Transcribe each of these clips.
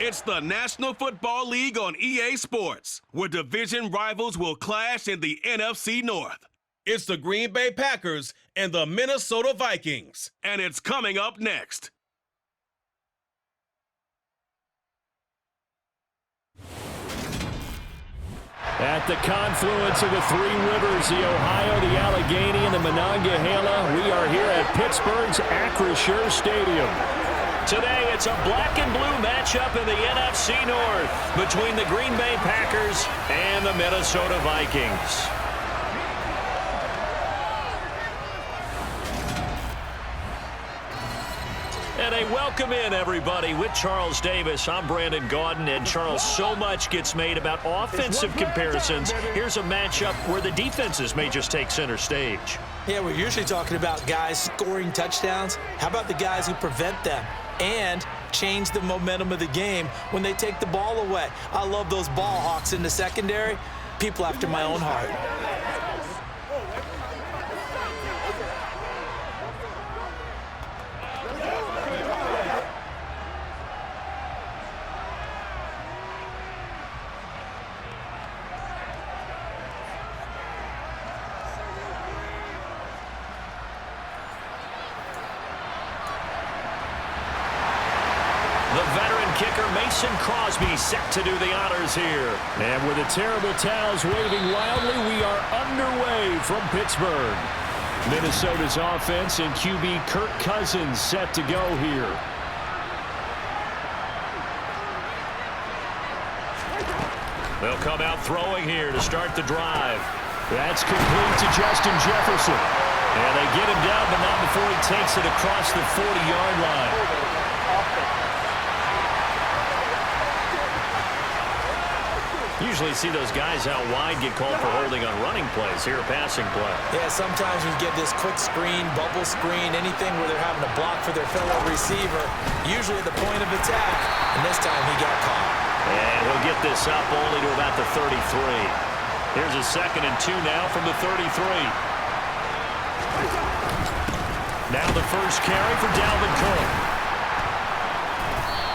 It's the National Football League on EA Sports, where division rivals will clash in the NFC North. It's the Green Bay Packers and the Minnesota Vikings, and it's coming up next. At the confluence of the three rivers, the Ohio, the Allegheny, and the Monongahela, we are here at Pittsburgh's Acrisure Stadium. Today, it's a black and blue matchup in the NFC North between the Green Bay Packers and the Minnesota Vikings. And a welcome in, everybody, with Charles Davis. I'm Brandon Gaudin, and Charles, so much gets made about offensive comparisons. Here's a matchup where the defenses may just take center stage. Yeah, we're usually talking about guys scoring touchdowns. How about the guys who prevent them and change the momentum of the game when they take the ball away? I love those ball hawks in the secondary. People after my own heart. Crosby set to do the honors here. And with the terrible towels waving wildly, we are underway from Pittsburgh. Minnesota's offense and QB Kirk Cousins set to go here. They'll come out throwing here to start the drive. That's complete to Justin Jefferson. And they get him down, but not before he takes it across the 40-yard line. Usually see those guys out wide get called for holding on running plays. Here, a passing play. Yeah, sometimes we get this quick screen, bubble screen, anything where they're having to block for their fellow receiver, usually at the point of attack, and this time he got caught. And he'll get this up only to about the 33. Here's a 2nd and 2 now from the 33. Now the first carry for Dalvin Cook.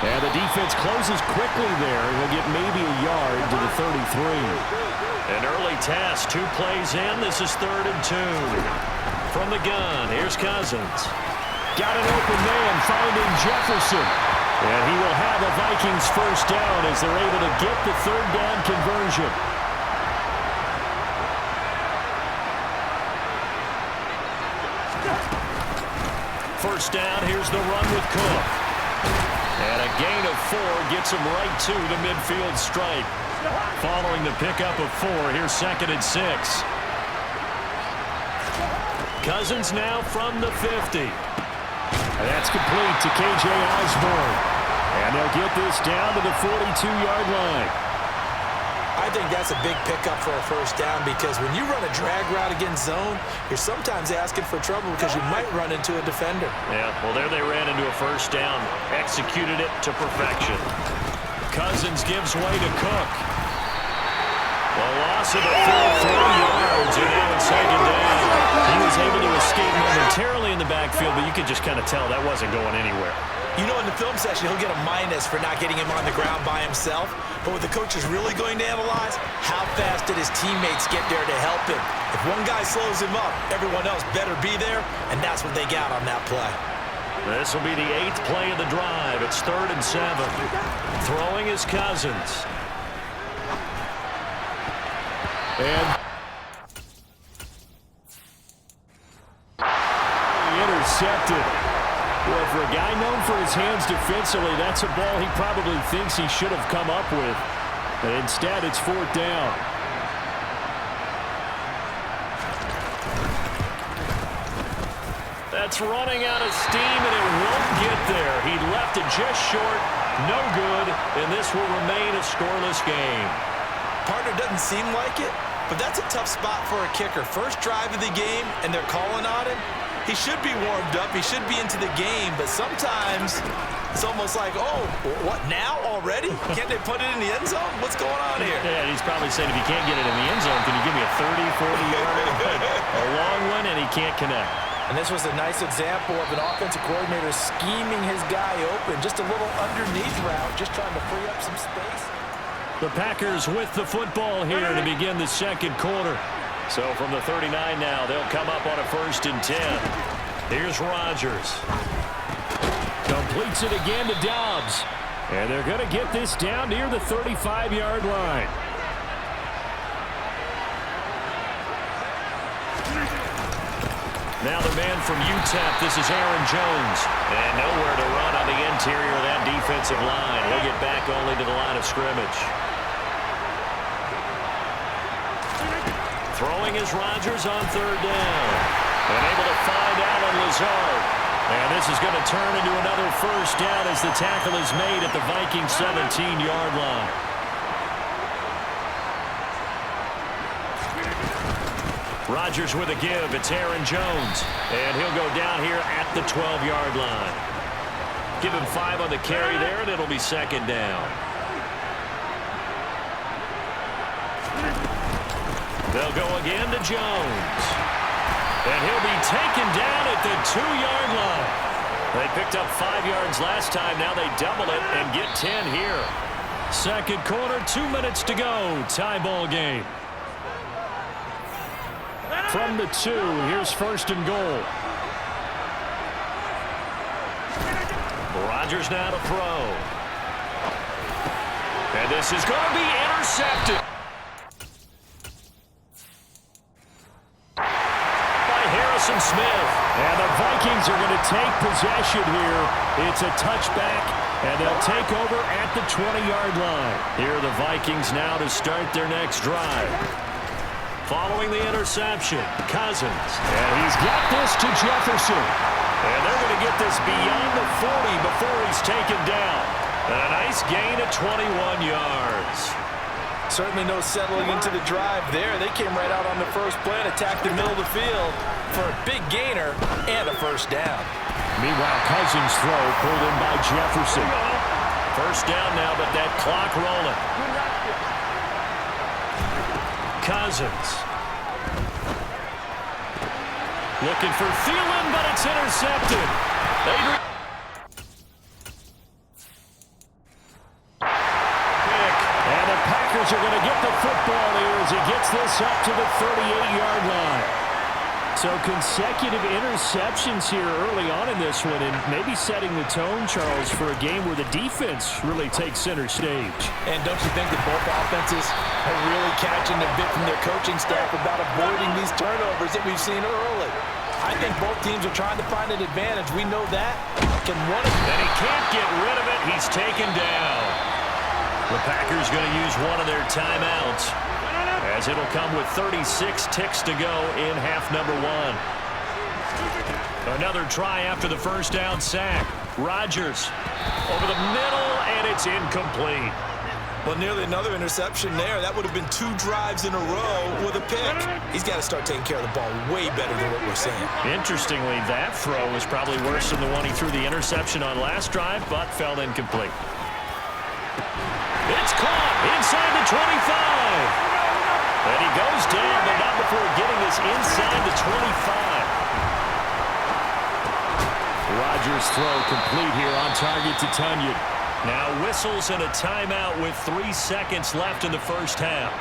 And the defense closes quickly there. He'll get maybe a yard to the 33. An early test, 2 plays in. This is 3rd and 2. From the gun, here's Cousins. Got an open man, finding Jefferson. And he will have a Vikings first down as they're able to get the 3rd down conversion. First down, here's the run with Cook. And a gain of 4 gets him right to the midfield stripe. Following the pickup of 4, here's 2nd and 6. Cousins now from the 50. And that's complete to K.J. Osborne. And they'll get this down to the 42-yard line. I think that's a big pickup for a first down because when you run a drag route against zone, you're sometimes asking for trouble because you might run into a defender. Yeah, well, there they ran into a first down. Executed it to perfection. Cousins gives way to Cook. The loss of the full 3 yards, and now it's 2nd down. He was able to escape momentarily in the backfield, but you could just kind of tell that wasn't going anywhere. You know, in the film session, he'll get a minus for not getting him on the ground by himself. But what the coach is really going to analyze, how fast did his teammates get there to help him? If one guy slows him up, everyone else better be there, and that's what they got on that play. This will be the 8th play of the drive. It's 3rd and 7. Throwing is Cousins. And intercepted. Well, for a guy known for his hands defensively, that's a ball he probably thinks he should have come up with. But instead, it's 4th down. That's running out of steam, and it won't get there. He left it just short, no good, and this will remain a scoreless game. Partner doesn't seem like it, but that's a tough spot for a kicker. First drive of the game, and they're calling on him. He should be warmed up. He should be into the game, but sometimes it's almost like, oh, what, now already? Can't they put it in the end zone? What's going on here? Yeah, he's probably saying if you can't get it in the end zone, can you give me a 30, 40-yard, a long one, and he can't connect. And this was a nice example of an offensive coordinator scheming his guy open. Just a little underneath route, just trying to free up some space. The Packers with the football here to begin the second quarter. So from the 39 now, they'll come up on a 1st and 10. Here's Rodgers. Completes it again to Dobbs. And they're going to get this down near the 35-yard line. Now the man from UTEP, this is Aaron Jones. And nowhere to run on the interior of that defensive line. He'll get back only to the line of scrimmage. Throwing is Rodgers on 3rd down. And able to find Allen Lazard. And this is going to turn into another 1st down as the tackle is made at the Vikings 17-yard line. Rodgers with a give. It's Aaron Jones. And he'll go down here at the 12-yard line. Give him 5 on the carry there, and it'll be 2nd down. They'll go again to Jones. And he'll be taken down at the 2-yard line. They picked up 5 yards last time. Now they double it and get 10 here. Second quarter, 2 minutes to go. Tie ball game. From the 2, here's 1st and goal. Rodgers now to throw. And this is going to be intercepted. By Harrison Smith. And the Vikings are going to take possession here. It's a touchback, and they'll take over at the 20-yard line. Here are the Vikings now to start their next drive. Following the interception, Cousins. And he's got this to Jefferson. And they're going to get this beyond the 40 before he's taken down. And a nice gain of 21 yards. Certainly no settling into the drive there. They came right out on the first play and attacked the middle of the field for a big gainer and a 1st down. Meanwhile, Cousins' throw pulled in by Jefferson. 1st down now, but that clock rolling. Cousins. Looking for Thielen, but it's intercepted. And the Packers are going to get the football here as he gets this up to the 38-yard line. So consecutive interceptions here early on in this one, and maybe setting the tone, Charles, for a game where the defense really takes center stage. And don't you think that both offenses are really catching a bit from their coaching staff about avoiding these turnovers that we've seen early? I think both teams are trying to find an advantage. We know that. Can one of them? And he can't get rid of it. He's taken down. The Packers going to use one of their timeouts, as it'll come with 36 ticks to go in half number 1. Another try after the 1st down sack. Rodgers over the middle, and it's incomplete. Well, nearly another interception there. That would have been 2 drives in a row with a pick. He's got to start taking care of the ball way better than what we're saying. Interestingly, that throw was probably worse than the one he threw the interception on last drive, but fell incomplete. It's caught inside the 25. And he goes down, but not before getting this inside the 25. Rodgers' throw complete here on target to Tunyon. Now whistles and a timeout with 3 seconds left in the 1st half.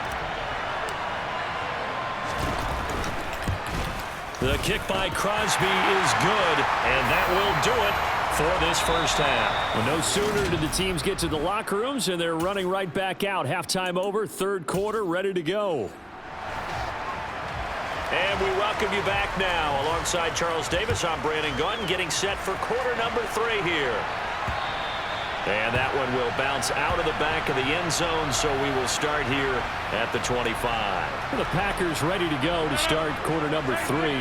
The kick by Crosby is good, and that will do it for this 1st half. Well, no sooner did the teams get to the locker rooms, and they're running right back out. Halftime over, 3rd quarter, ready to go. And we welcome you back now. Alongside Charles Davis, I'm Brandon Gunn, getting set for quarter number 3 here. And that one will bounce out of the back of the end zone, so we will start here at the 25. Well, the Packers ready to go to start quarter number 3.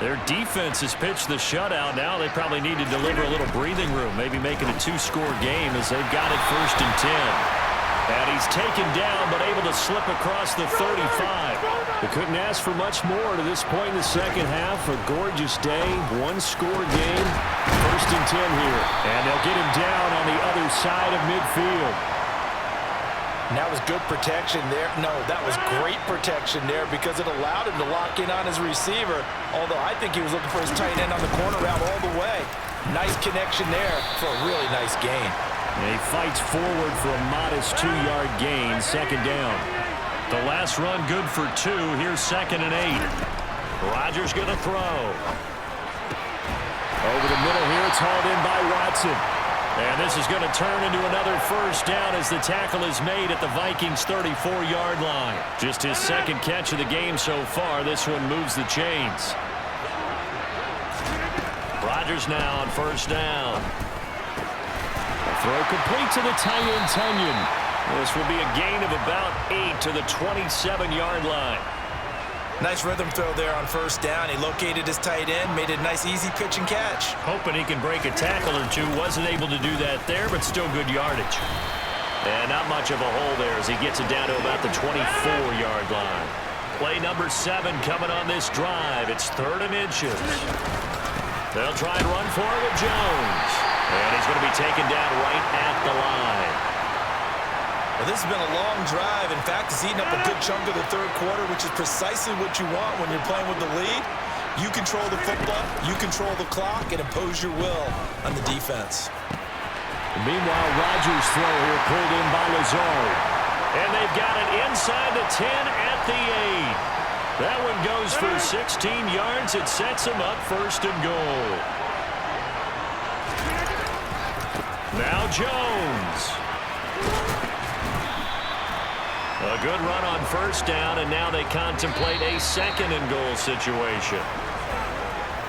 Their defense has pitched the shutout. Now they probably need to deliver a little breathing room, maybe make it a 2-score game as they've got it 1st and 10. And he's taken down, but able to slip across the 35. They couldn't ask for much more to this point in the second half. A gorgeous day, 1-score game. 1st and 10 here. And they'll get him down on the other side of midfield. And that was good protection there. No, that was great protection there because it allowed him to lock in on his receiver, although I think he was looking for his tight end on the corner route all the way. Nice connection there for a really nice gain. And he fights forward for a modest 2-yard gain, second down. The last run good for 2. Here's 2nd and 8. Rodgers going to throw. Over the middle here, it's hauled in by Watson. And this is going to turn into another first down as the tackle is made at the Vikings' 34-yard line. Just his second catch of the game so far. This one moves the chains. Rodgers now on first down. A throw complete to the tight end, Tunyon. This will be a gain of about 8 to the 27-yard line. Nice rhythm throw there on first down. He located his tight end, made it a nice easy pitch and catch. Hoping he can break a tackle or two. Wasn't able to do that there, but still good yardage. And not much of a hole there as he gets it down to about the 24-yard line. Play number 7 coming on this drive. It's 3rd and inches. They'll try and run for it with Jones. And he's going to be taken down right at the line. Well, this has been a long drive. In fact, it's eaten up a good chunk of the third quarter, which is precisely what you want when you're playing with the lead. You control the football, you control the clock, and impose your will on the defense. Meanwhile, Rodgers' throw here pulled in by Lazard. And they've got it inside the 10 at the 8. That one goes for 16 yards. It sets him up 1st and goal. Now Jones. A good run on first down, and now they contemplate a 2nd and goal situation.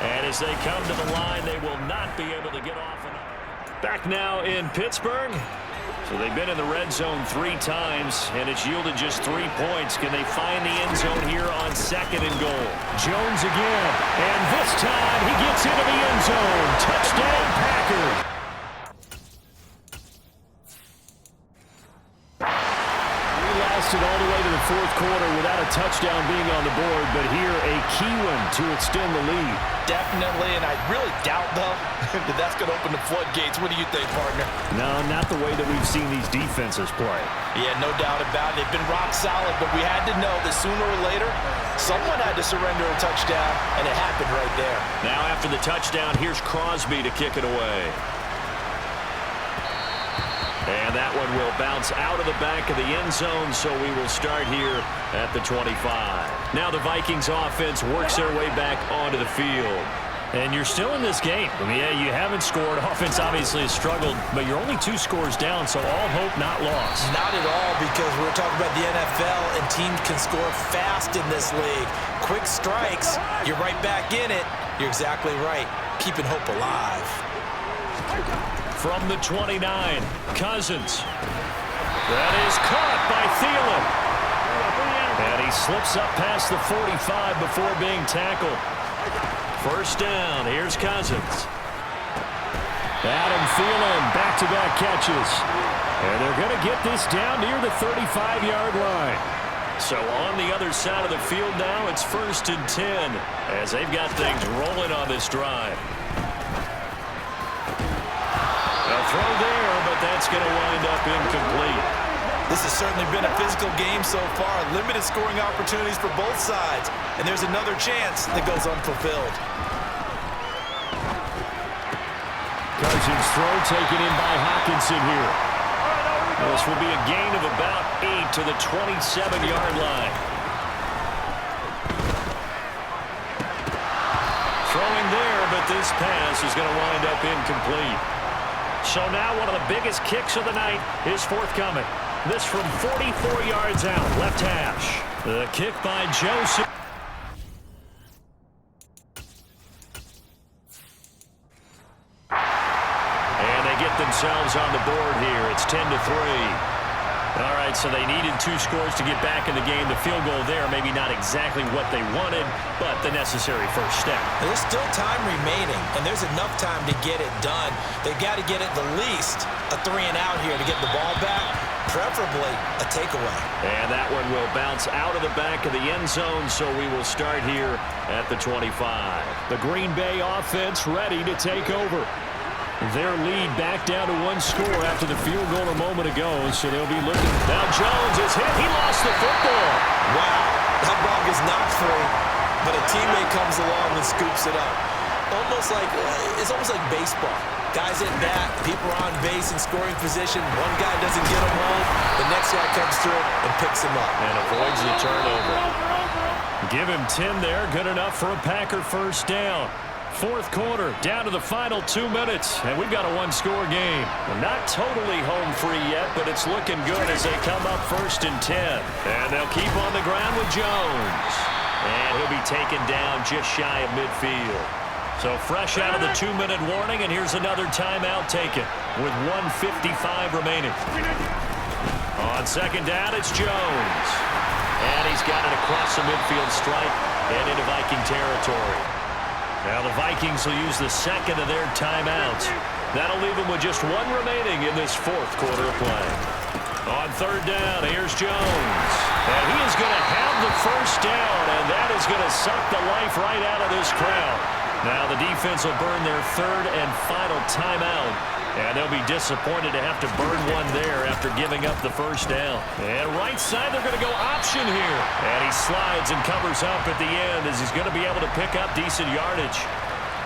And as they come to the line, they will not be able to get off. Back now in Pittsburgh. So they've been in the red zone 3 times, and it's yielded just 3 points. Can they find the end zone here on 2nd and goal? Jones again, and this time he gets into the end zone. Touchdown, Packers. Lasted all the way to the 4th quarter without a touchdown being on the board, but here a key one to extend the lead. Definitely, and I really doubt, though, that that's going to open the floodgates. What do you think, partner? No, not the way that we've seen these defenses play. Yeah, no doubt about it. They've been rock solid, but we had to know that sooner or later, someone had to surrender a touchdown, and it happened right there. Now after the touchdown, here's Crosby to kick it away. And that one will bounce out of the back of the end zone, so we will start here at the 25. Now the Vikings offense works their way back onto the field. And you're still in this game. I mean, yeah, you haven't scored. Offense obviously has struggled, but you're only 2 scores down, so all hope not lost. Not at all, because we're talking about the NFL, and teams can score fast in this league. Quick strikes, you're right back in it. You're exactly right. Keeping hope alive. From the 29, Cousins. That is caught by Thielen. And he slips up past the 45 before being tackled. First down, here's Cousins. Adam Thielen, back-to-back catches. And they're going to get this down near the 35-yard line. So on the other side of the field now, it's 1st and 10 as they've got things rolling on this drive. Throw there, but that's going to wind up incomplete. This has certainly been a physical game so far. Limited scoring opportunities for both sides. And there's another chance that goes unfulfilled. Cousins' throw taken in by Hawkinson here. This will be a gain of about 8 to the 27-yard line. Throwing there, but this pass is going to wind up incomplete. So now one of the biggest kicks of the night is forthcoming. This from 44 yards out, left hash. The kick by Joseph. And they get themselves on the board here. It's 10-3. All right, so they needed 2 scores to get back in the game. The field goal there, maybe not exactly what they wanted, but the necessary first step. There's still time remaining, and there's enough time to get it done. They've got to get at the least a 3-and-out here to get the ball back, preferably a takeaway. And that one will bounce out of the back of the end zone, so we will start here at the 25. The Green Bay offense ready to take over. Their lead back down to one score after the field goal a moment ago, so they'll be looking. Now Jones is hit. He lost the football. Wow, that ball gets knocked free, but a teammate comes along and scoops it up. It's almost like baseball. Guys at bat, people are on base in scoring position. One guy doesn't get him home. The next guy comes through and picks him up. And avoids the turnover. Give him 10 there. Good enough for a Packer first down. Fourth quarter, down to the final 2 minutes, and we've got a one-score game. We're not totally home free yet, but it's looking good as they come up 1st and 10. And they'll keep on the ground with Jones. And he'll be taken down just shy of midfield. So fresh out of the 2-minute warning, and here's another timeout taken with 1:55 remaining. On second down, it's Jones. And he's got it across the midfield stripe and into Viking territory. Now the Vikings will use the second of their timeouts. That'll leave them with just one remaining in this fourth quarter of play. On third down, here's Jones. And he is going to have the first down, and that is going to suck the life right out of this crowd. Now the defense will burn their third and final timeout, and they'll be disappointed to have to burn one there after giving up the first down. And right side, they're going to go option here. And he slides and covers up at the end as he's going to be able to pick up decent yardage.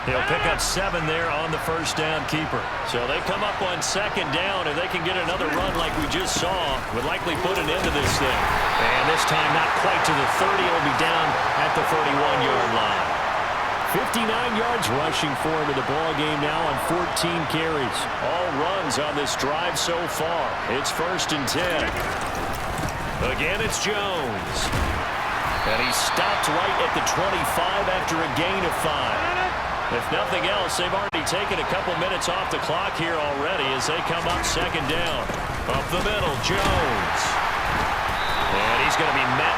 He'll pick up 7 there on the first down keeper. So they come up on second down, and they can get another run like we just saw. Would likely put an end to this thing. And this time not quite to the 30. It'll be down at the 31-yard line. 59 yards rushing for him in the ball game now on 14 carries. All runs on this drive so far. It's 1st and 10. Again, it's Jones. And he stopped right at the 25 after a gain of 5. If nothing else, they've already taken a couple minutes off the clock here already as they come up second down. Up the middle, Jones. And he's going to be met